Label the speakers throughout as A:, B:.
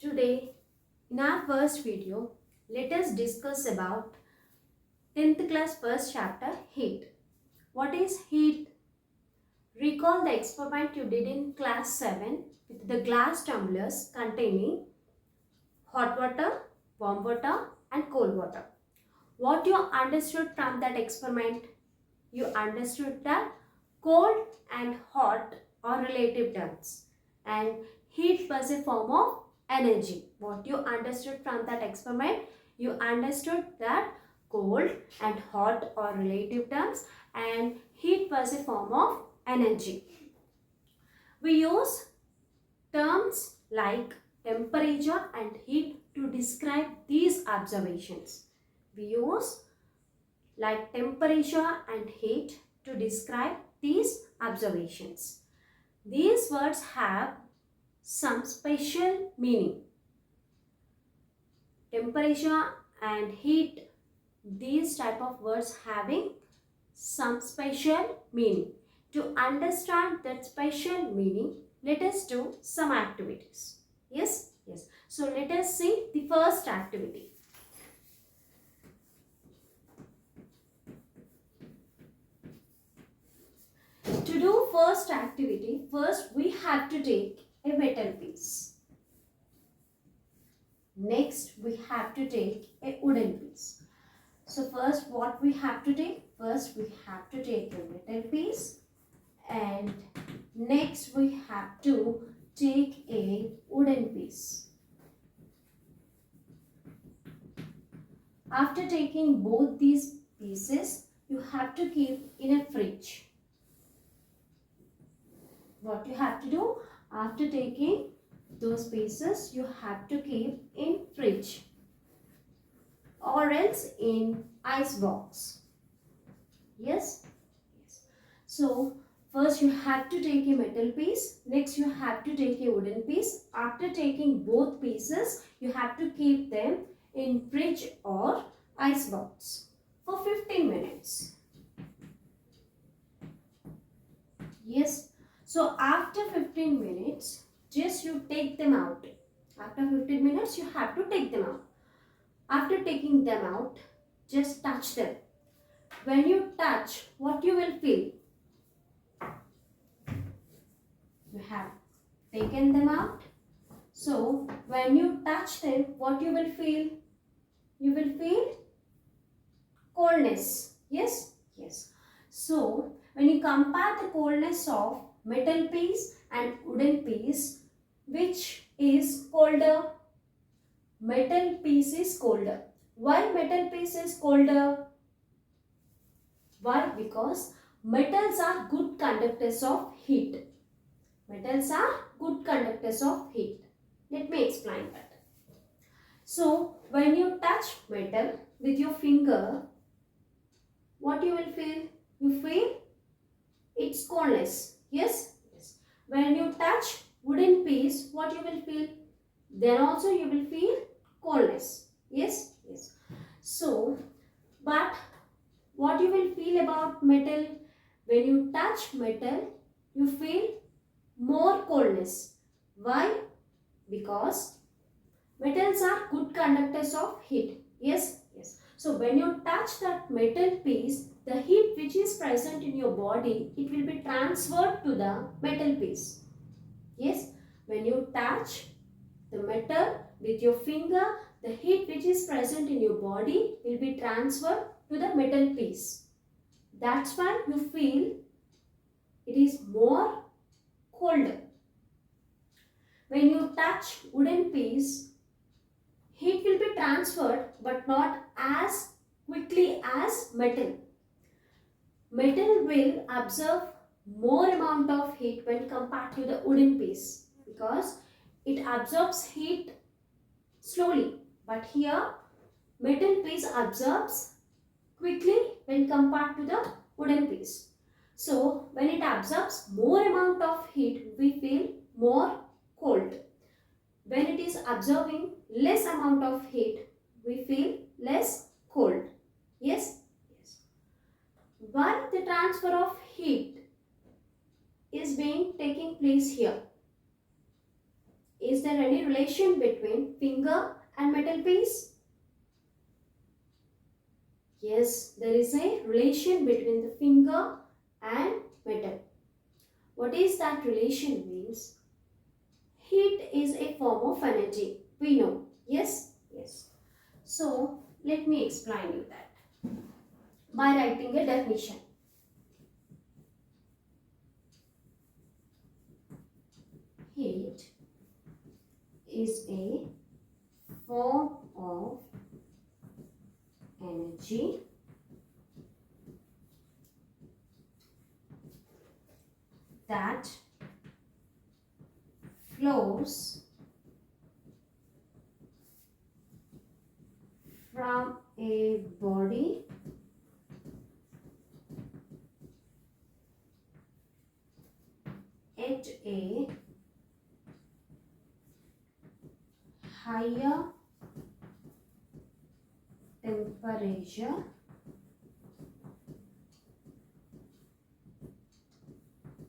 A: Today, in our first video, let us discuss about 10th class first chapter, heat. What is heat? Recall the experiment you did in class 7 with the glass tumblers containing hot water, warm water and cold water. What you understood from that experiment? You understood that cold and hot are relative terms and heat was a form of energy. What you understood from that experiment? You understood that cold and hot are relative terms and heat was a form of energy. We use terms like temperature and heat to describe these observations. We use like temperature and heat to describe these observations. These words have some special meaning. Temperature and heat, these type of words having some special meaning. To understand that special meaning, let us do some activities. Yes? Yes. So let us see the first activity. To do first activity, first we have to take a metal piece. Next we have to take a wooden piece. So first what we have to take? First we have to take a metal piece and next we have to take a wooden piece. After taking both these pieces, you have to keep in a fridge. What you have to do? After taking those pieces, you have to keep in fridge or else in ice box. Yes? Yes. So, first you have to take a metal piece. Next you have to take a wooden piece. After taking both pieces, you have to keep them in fridge or ice box for 15 minutes. Yes. So after 15 minutes, just you take them out. After 15 minutes, you have to take them out. After taking them out, just touch them. When you touch, what you will feel? You have taken them out. So when you touch them, what you will feel? You will feel coldness. Yes? Yes. So when you compare the coldness of metal piece and wooden piece, which is colder? Metal piece is colder. Why metal piece is colder? Why? Because metals are good conductors of heat. Metals are good conductors of heat. Let me explain that. So when you touch metal with your finger, what you will feel? You feel its coldness. Yes? Yes. When you touch wooden piece, what you will feel? Then also you will feel coldness. Yes? Yes. So, but what you will feel about metal? When you touch metal, you feel more coldness. Why? Because metals are good conductors of heat. Yes? Yes. So, when you touch that metal piece, the heat which is present in your body, it will be transferred to the metal piece. Yes? When you touch the metal with your finger, the heat which is present in your body will be transferred to the metal piece. That's why you feel it is more colder. When you touch wooden piece, heat will be transferred but not as quickly as metal. Metal will absorb more amount of heat when compared to the wooden piece because it absorbs heat slowly. But here metal piece absorbs quickly when compared to the wooden piece. So when it absorbs more amount of heat, we feel more cold. When it is absorbing less amount of heat, we feel less cold. Yes? Yes. Why the transfer of heat is being taking place here? Is there any relation between finger and metal piece? Yes, there is a relation between the finger and metal. What is that relation means? Heat is a form of energy. We know. Yes? Yes. So, let me explain you that by writing a definition. Heat is a form of energy that flows from a body at a higher temperature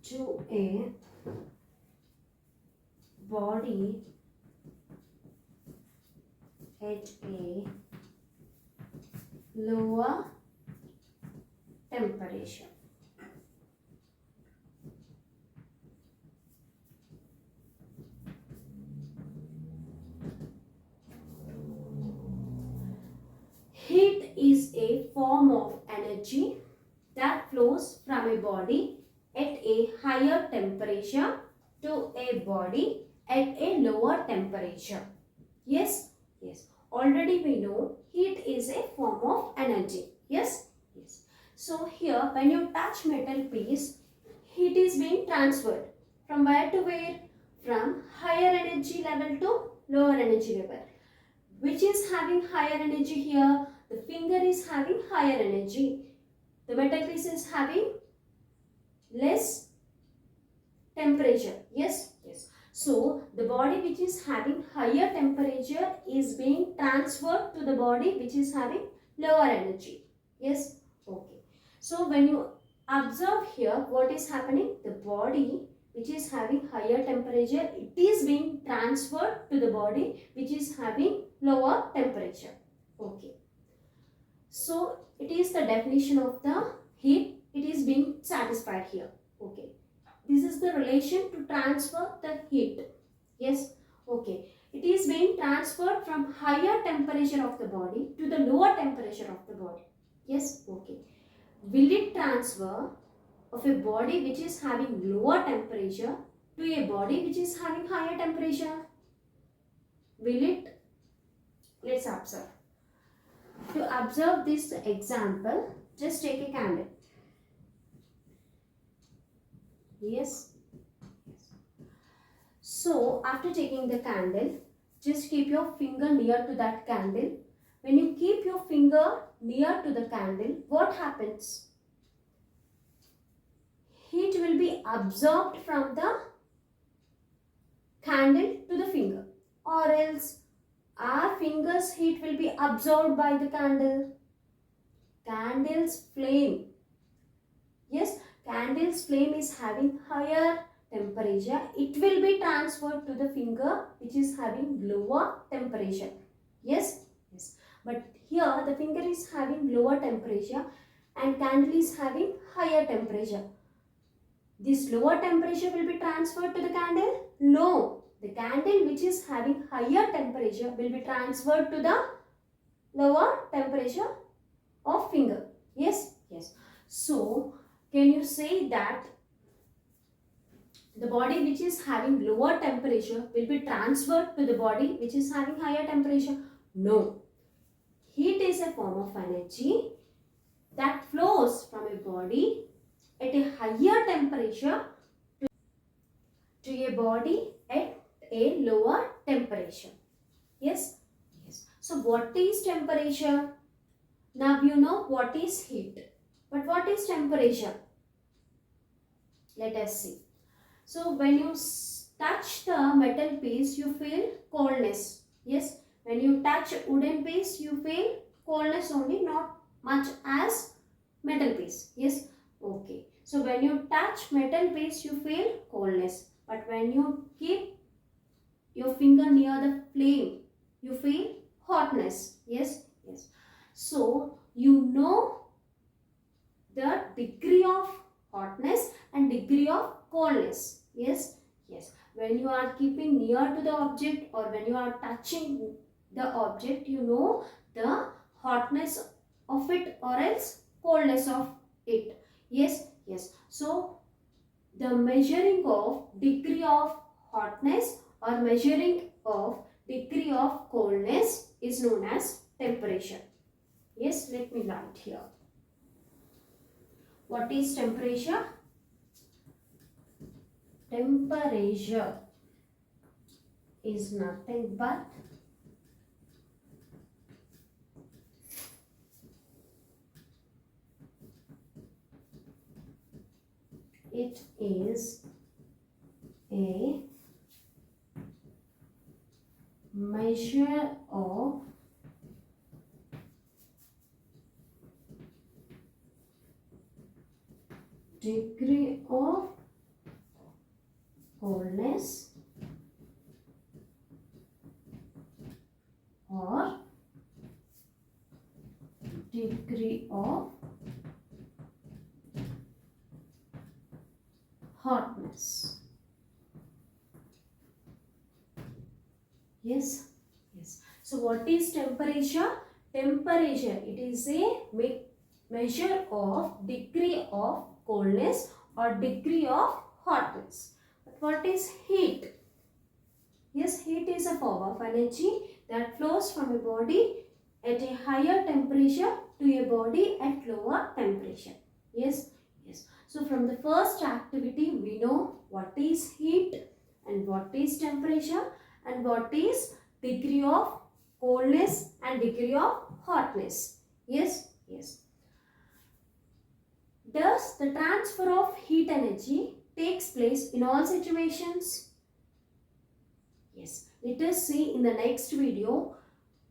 A: to a body at a lower temperature. Heat is a form of energy that flows from a body at a higher temperature to a body at a lower temperature. Yes? Yes. Already we know heat is a form of energy. Yes? Yes. So here when you touch metal piece, heat is being transferred from where to where? From higher energy level to lower energy level. Which is having higher energy here? The finger is having higher energy. The metal piece is having less temperature. Yes? Yes. So, the body which is having higher temperature is being transferred to the body which is having lower energy. Yes? Okay. So, when you observe here what is happening, the body which is having higher temperature, it is being transferred to the body which is having lower temperature. Okay. So, it is the definition of the heat. It is being satisfied here. Okay. This is the relation to transfer the heat. Yes. Okay. It is being transferred from higher temperature of the body to the lower temperature of the body. Yes. Okay. Will it transfer of a body which is having lower temperature to a body which is having higher temperature? Will it? Let's observe. To observe this example, just take a candle. Yes. So, after taking the candle, just keep your finger near to that candle. When you keep your finger near to the candle, what happens? Heat will be absorbed from the candle to the finger, or else our fingers' heat will be absorbed by the candle. Candle's flame. Yes, candle's flame is having higher temperature. It will be transferred to the finger which is having lower temperature. Yes, yes. But here the finger is having lower temperature and candle is having higher temperature. This lower temperature will be transferred to the candle? No. The candle which is having higher temperature will be transferred to the lower temperature of finger. Yes, yes. So, can you say that the body which is having lower temperature will be transferred to the body which is having higher temperature? No. Heat is a form of energy that flows from a body at a higher temperature to a body at a lower temperature. Yes? Yes. So, what is temperature? Now, you know what is heat. But what is temperature? Let us see. So, when you touch the metal piece, you feel coldness. Yes, when you touch wooden piece, you feel coldness only, not much as metal piece. Yes, okay. So, when you touch metal piece, you feel coldness. But when you keep your finger near the flame, you feel hotness. Yes, yes. So you know the degree of hotness and degree of coldness. Yes, yes. When you are keeping near to the object or when you are touching the object, you know the hotness of it or else coldness of it. Yes, yes. So the measuring of degree of hotness or measuring of degree of coldness is known as temperature. Yes, let me write here. What is temperature? Temperature is nothing but it is a measure of degree of coldness or degree of hotness. Yes, yes. So what is temperature? Temperature, it is a measure of degree of coldness or degree of hotness. But what is heat? Yes, heat is a form of energy that flows from a body at a higher temperature to a body at lower temperature. Yes, yes. So from the first activity, we know what is heat and what is temperature and what is degree of coldness and degree of hotness. Yes, yes. Does the transfer of heat energy takes place in all situations? Yes. Let us see in the next video,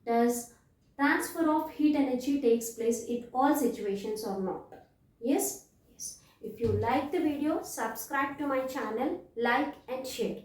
A: does transfer of heat energy takes place in all situations or not? Yes? Yes. If you like the video, subscribe to my channel, like and share.